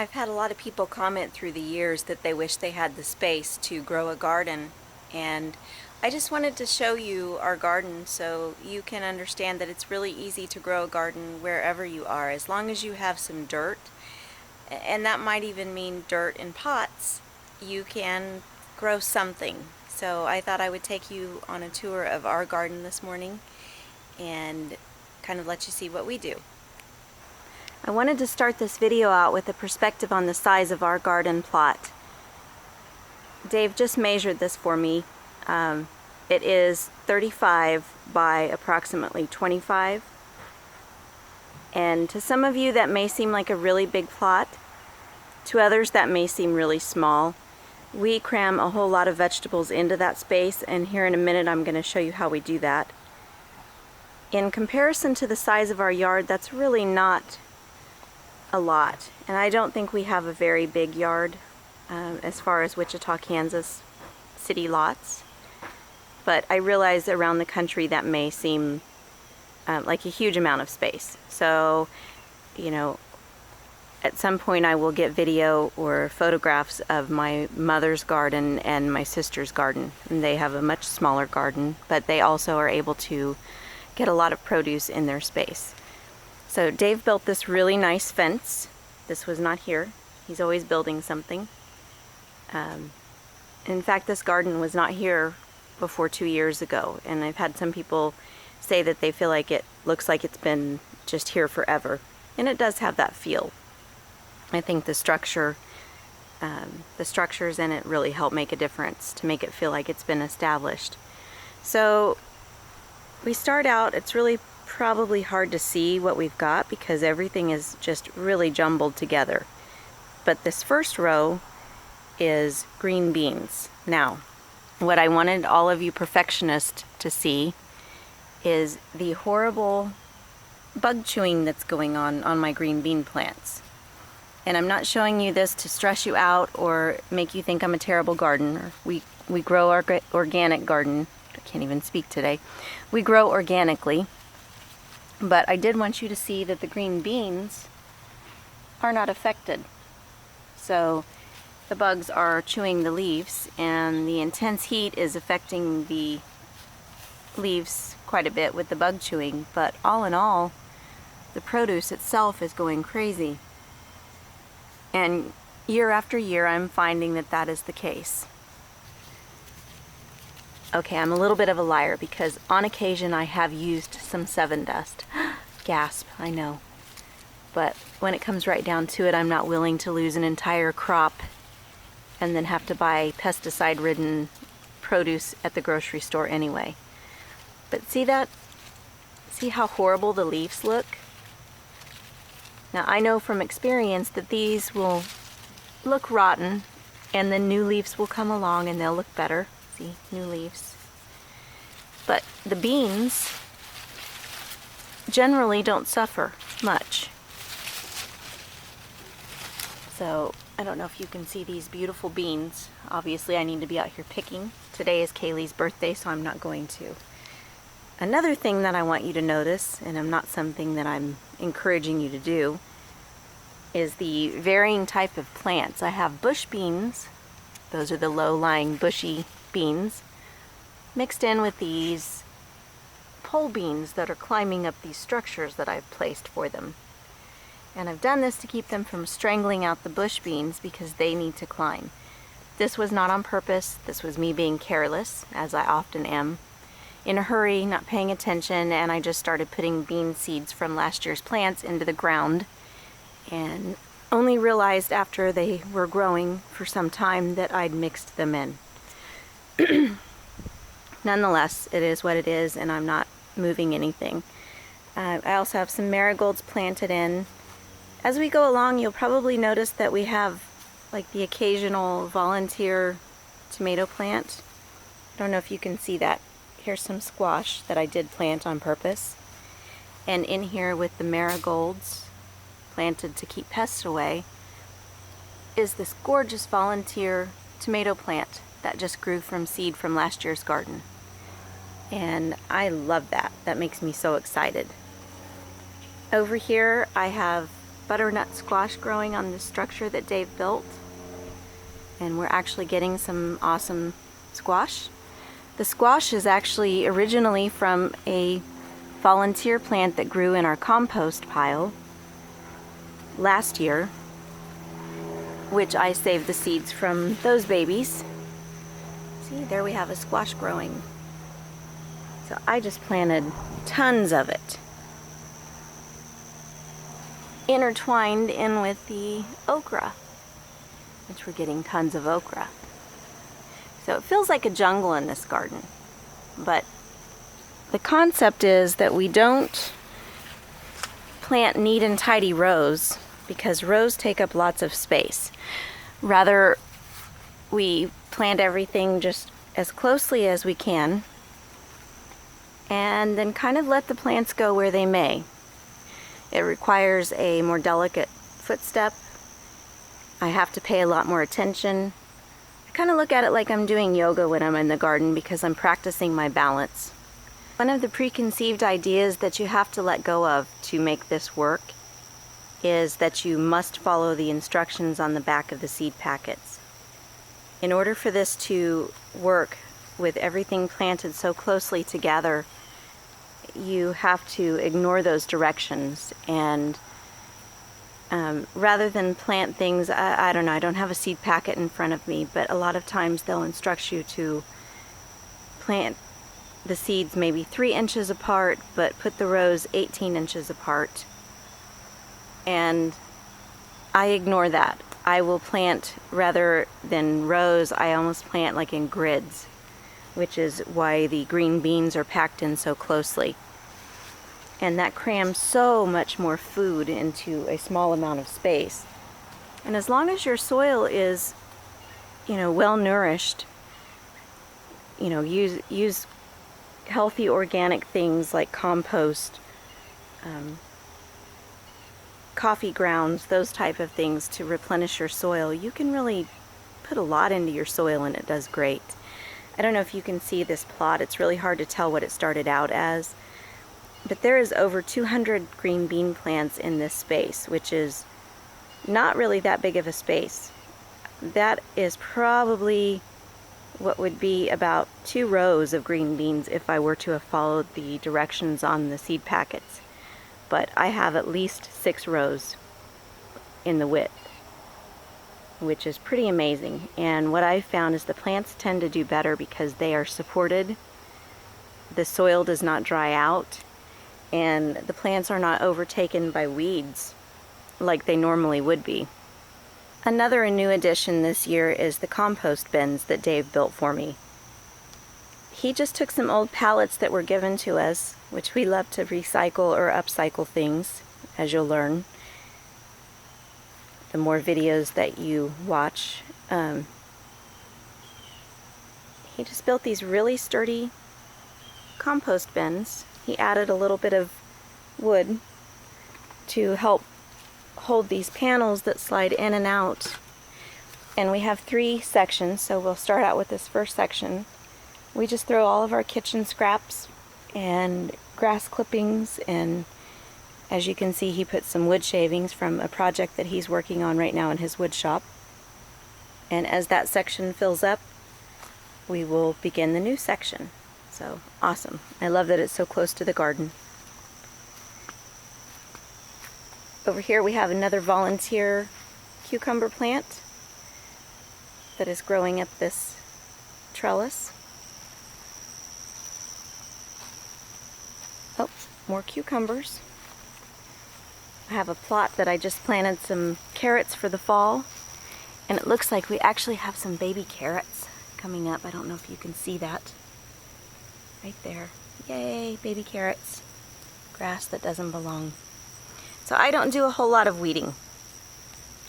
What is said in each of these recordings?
I've had a lot of people comment through the years that they wish they had the space to grow a garden, and I just wanted to show you our garden so you can understand that it's really easy to grow a garden wherever you are, as long as you have some dirt, and that might even mean dirt in pots. You can grow something. So I thought I would take you on a tour of our garden this morning and kind of let you see what we do. I wanted to start this video out with a perspective on the size of our garden plot. Dave just measured this for me. It is 35 by approximately 25. And to some of you that may seem like a really big plot. To others that may seem really small. We cram a whole lot of vegetables into that space, and here in a minute I'm going to show you how we do that. In comparison to the size of our yard, that's really not a lot, and I don't think we have a very big yard as far as Wichita, Kansas city lots, but I realize around the country that may seem like a huge amount of space. So, you know, at some point I will get video or photographs of my mother's garden and my sister's garden, and they have a much smaller garden, but they also are able to get a lot of produce in their space. So Dave built this really nice fence. This was not here. He's always building something. In fact, this garden was not here before 2 years ago, and I've had some people say that they feel like it looks like it's been just here forever, and it does have that feel. I think the structures in it really help make a difference to make it feel like it's been established. So we start out, it's really probably hard to see what we've got because everything is just really jumbled together. But this first row is green beans. Now, what I wanted all of you perfectionists to see is the horrible bug chewing that's going on my green bean plants. And I'm not showing you this to stress you out or make you think I'm a terrible gardener. We grow our organic garden. I can't even speak today. We grow organically. But I did want you to see that the green beans are not affected. So the bugs are chewing the leaves, and the intense heat is affecting the leaves quite a bit with the bug chewing. But all in all, the produce itself is going crazy. And year after year, I'm finding that that is the case. Okay, I'm a little bit of a liar because on occasion I have used some 7 dust. Gasp, I know. But when it comes right down to it, I'm not willing to lose an entire crop and then have to buy pesticide-ridden produce at the grocery store anyway. But see that? See how horrible the leaves look? Now I know from experience that these will look rotten and then new leaves will come along and they'll look better. See, new leaves. But the beans generally don't suffer much. So I don't know if you can see these beautiful beans. Obviously I need to be out here picking. Today is Kaylee's birthday, so I'm not going to. Another thing that I want you to notice, and I'm not something that I'm encouraging you to do, is the varying type of plants. I have bush beans. Those are the low-lying bushy beans mixed in with these pole beans that are climbing up these structures that I've placed for them. And I've done this to keep them from strangling out the bush beans because they need to climb. This was not on purpose. This was me being careless, as I often am, in a hurry, not paying attention, and I just started putting bean seeds from last year's plants into the ground and only realized after they were growing for some time that I'd mixed them in. Nonetheless, it is what it is, and I'm not moving anything. I also have some marigolds planted in. As we go along, you'll probably notice that we have like the occasional volunteer tomato plant. I don't know if you can see that. Here's some squash that I did plant on purpose. And in here with the marigolds planted to keep pests away is this gorgeous volunteer tomato plant that just grew from seed from last year's garden. And I love that. That makes me so excited. Over here I have butternut squash growing on this structure that Dave built. And we're actually getting some awesome squash. The squash is actually originally from a volunteer plant that grew in our compost pile last year, which I saved the seeds from those babies. See, there we have a squash growing. So I just planted tons of it, intertwined in with the okra, which we're getting tons of okra. So it feels like a jungle in this garden, but the concept is that we don't plant neat and tidy rows because rows take up lots of space. Rather, we plant everything just as closely as we can and then kind of let the plants go where they may. It requires a more delicate footstep. I have to pay a lot more attention. I kind of look at it like I'm doing yoga when I'm in the garden because I'm practicing my balance. One of the preconceived ideas that you have to let go of to make this work is that you must follow the instructions on the back of the seed packets. In order for this to work with everything planted so closely together, you have to ignore those directions and rather than plant things, I don't know, I don't have a seed packet in front of me, but a lot of times they'll instruct you to plant the seeds maybe 3 inches apart, but put the rows 18 inches apart. And I ignore that. I will plant, rather than rows, I almost plant like in grids, which is why the green beans are packed in so closely. And that crams so much more food into a small amount of space. And as long as your soil is, well nourished, use healthy organic things like compost, coffee grounds, those type of things to replenish your soil. You can really put a lot into your soil and it does great. I don't know if you can see this plot. It's really hard to tell what it started out as. But there is over 200 green bean plants in this space, which is not really that big of a space. That is probably what would be about 2 rows of green beans if I were to have followed the directions on the seed packets. But I have at least 6 rows in the width, which is pretty amazing. And what I've found is the plants tend to do better because they are supported. The soil does not dry out. And the plants are not overtaken by weeds like they normally would be. Another new addition this year is the compost bins that Dave built for me. He just took some old pallets that were given to us, which we love to recycle or upcycle things, as you'll learn the more videos that you watch. He just built these really sturdy compost bins. He added a little bit of wood to help hold these panels that slide in and out. And we have 3 sections, so we'll start out with this first section. We just throw all of our kitchen scraps and grass clippings, and as you can see, he put some wood shavings from a project that he's working on right now in his wood shop. And as that section fills up, we will begin the new section. So awesome. I love that it's so close to the garden. Over here we have another volunteer cucumber plant that is growing up this trellis. Oh, more cucumbers. I have a plot that I just planted some carrots for the fall, and it looks like we actually have some baby carrots coming up. I don't know if you can see that. Right there. Yay, baby carrots. Grass that doesn't belong. So I don't do a whole lot of weeding.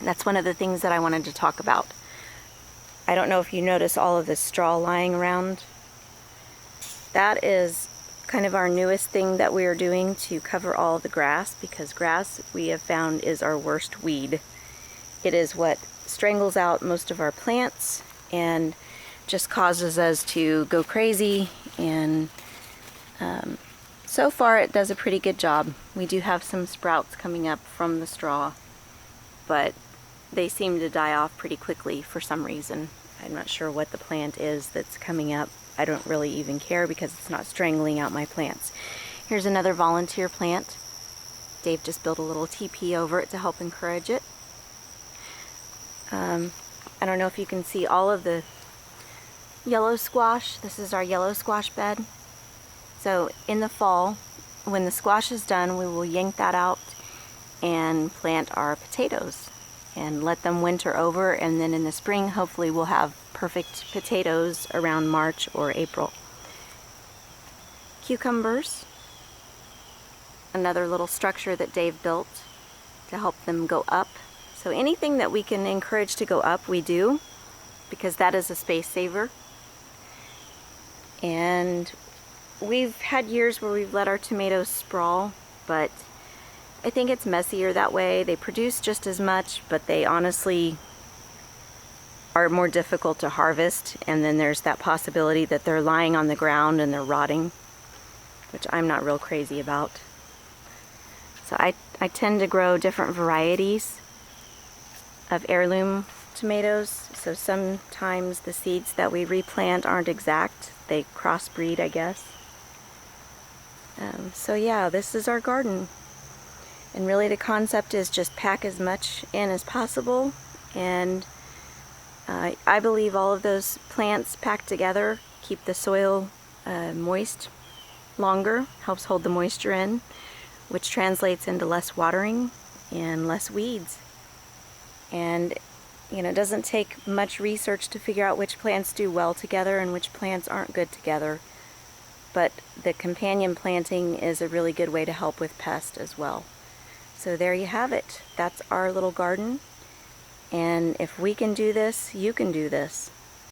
That's one of the things that I wanted to talk about. I don't know if you notice all of this straw lying around. That is kind of our newest thing that we are doing to cover all the grass, because grass, we have found, is our worst weed. It is what strangles out most of our plants and just causes us to go crazy, and so far it does a pretty good job. We do have some sprouts coming up from the straw, but they seem to die off pretty quickly for some reason. I'm not sure what the plant is that's coming up. I don't really even care because it's not strangling out my plants. Here's another volunteer plant. Dave just built a little teepee over it to help encourage it. I don't know if you can see all of the yellow squash. This is our yellow squash bed. So in the fall, when the squash is done, we will yank that out and plant our potatoes and let them winter over, and then in the spring hopefully we'll have perfect potatoes around March or April. Cucumbers, another little structure that Dave built to help them go up. So anything that we can encourage to go up, we do, because that is a space saver. And we've had years where we've let our tomatoes sprawl, but I think it's messier that way. They produce just as much, but they honestly are more difficult to harvest, and then there's that possibility that they're lying on the ground and they're rotting, which I'm not real crazy about. So I tend to grow different varieties of heirloom tomatoes, so sometimes the seeds that we replant aren't exact. They crossbreed, I guess. So yeah, this is our garden. And really the concept is just pack as much in as possible, and I believe all of those plants packed together keep the soil moist longer, helps hold the moisture in, which translates into less watering and less weeds. And you know, it doesn't take much research to figure out which plants do well together and which plants aren't good together. But the companion planting is a really good way to help with pests as well. So there you have it. That's our little garden. And if we can do this, you can do this.